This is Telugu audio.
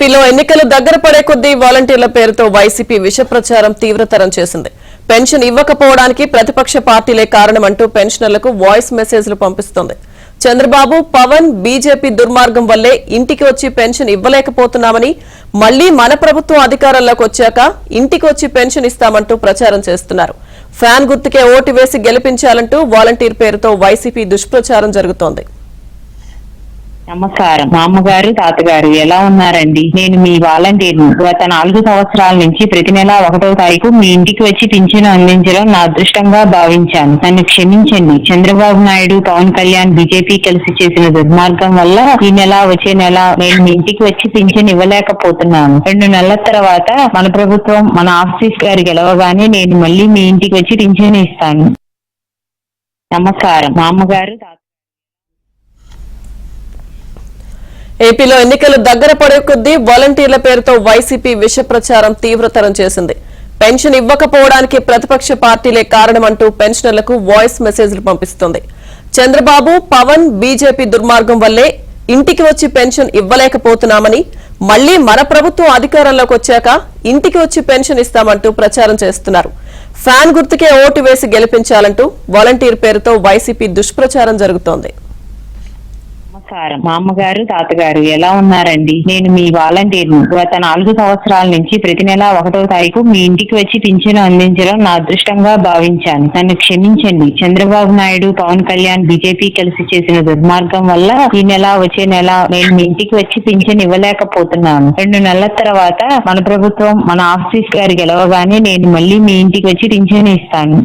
ఏపీలో ఎన్నికలు దగ్గర పడే కొద్దీ వాలంటీర్ల పేరుతో వైసీపీ విష ప్రచారం తీవ్రతరం చేసింది. పెన్షన్ ఇవ్వకపోవడానికి ప్రతిపక్ష పార్టీలే కారణమంటూ పెన్షనర్లకు వాయిస్ మెసేజ్లు పంపిస్తోంది. చంద్రబాబు, పవన్, బీజేపీ దుర్మార్గం వల్లే ఇంటికి వచ్చి పెన్షన్ ఇవ్వలేకపోతున్నామని, మళ్లీ మన ప్రభుత్వం అధికారంలోకి వచ్చాక ఇంటికి వచ్చి పెన్షన్ ఇస్తామంటూ ప్రచారం చేస్తున్నారు. ఫ్యాన్ గుర్తుకే ఓటు వేసి గెలిపించాలంటూ వాలంటీర్ పేరుతో వైసీపీ దుష్ప్రచారం జరుగుతోంది. నమస్కారం. మా అమ్మగారు, తాతగారు ఎలా ఉన్నారండి? నేను మీ వాలంటీర్ని. గత 4 సంవత్సరాల నుంచి ప్రతి నెల 1వ తారీఖు మీ ఇంటికి వచ్చి పింఛను అందించడం నా అదృష్టంగా భావించాను. నన్ను క్షమించండి. చంద్రబాబు నాయుడు, పవన్ కళ్యాణ్, బీజేపీ కలిసి చేసిన దుర్మార్గం వల్ల ఈ నెల వచ్చే నెల నేను మీ ఇంటికి వచ్చి పింఛను ఇవ్వలేకపోతున్నాను. 2 నెలల తర్వాత మన ప్రభుత్వం, మన ఆఫీస్ గారు గెలవగానే నేను మళ్ళీ మీ ఇంటికి వచ్చి పింఛను ఇస్తాను. నమస్కారం. మా అమ్మగారు, ఏపీలో ఎన్నికలు దగ్గర పడే కొద్దీ వాలంటీర్ల పేరుతో వైసీపీ విష ప్రచారం తీవ్రతరం చేసింది. పెన్షన్ ఇవ్వకపోవడానికి ప్రతిపక్ష పార్టీలే కారణమంటూ పెన్షనర్లకు వాయిస్ మెసేజ్లు పంపిస్తోంది. చంద్రబాబు, పవన్, బీజేపీ దుర్మార్గం వల్లే ఇంటికి వచ్చి పెన్షన్ ఇవ్వలేకపోతున్నామని, మళ్లీ మన ప్రభుత్వం అధికారంలోకి వచ్చాక ఇంటికి వచ్చి పెన్షన్ ఇస్తామంటూ ప్రచారం చేస్తున్నారు. ఫ్యాన్ గుర్తుకే ఓటు వేసి గెలిపించాలంటూ వాలంటీర్ పేరుతో వైసీపీ దుష్ప్రచారం జరుగుతోంది. నమస్కారం. మా అమ్మగారు, తాతగారు ఎలా ఉన్నారండి? నేను మీ వాలంటీర్ని. గత 4 సంవత్సరాల నుంచి ప్రతి నెల 1వ తారీఖు మీ ఇంటికి వచ్చి పింఛను అందించడం నా అదృష్టంగా భావించాను. నన్ను క్షమించండి. చంద్రబాబు నాయుడు, పవన్ కళ్యాణ్, బీజేపీ కలిసి చేసిన దుర్మార్గం వల్ల ఈ నెల వచ్చే నెల నేను మీ ఇంటికి వచ్చి పింఛను ఇవ్వలేకపోతున్నాను. 2 నెలల తర్వాత మన ప్రభుత్వం, మన ఆఫీస్ గారు గెలవగానే నేను మళ్ళీ మీ ఇంటికి వచ్చి పింఛను ఇస్తాను.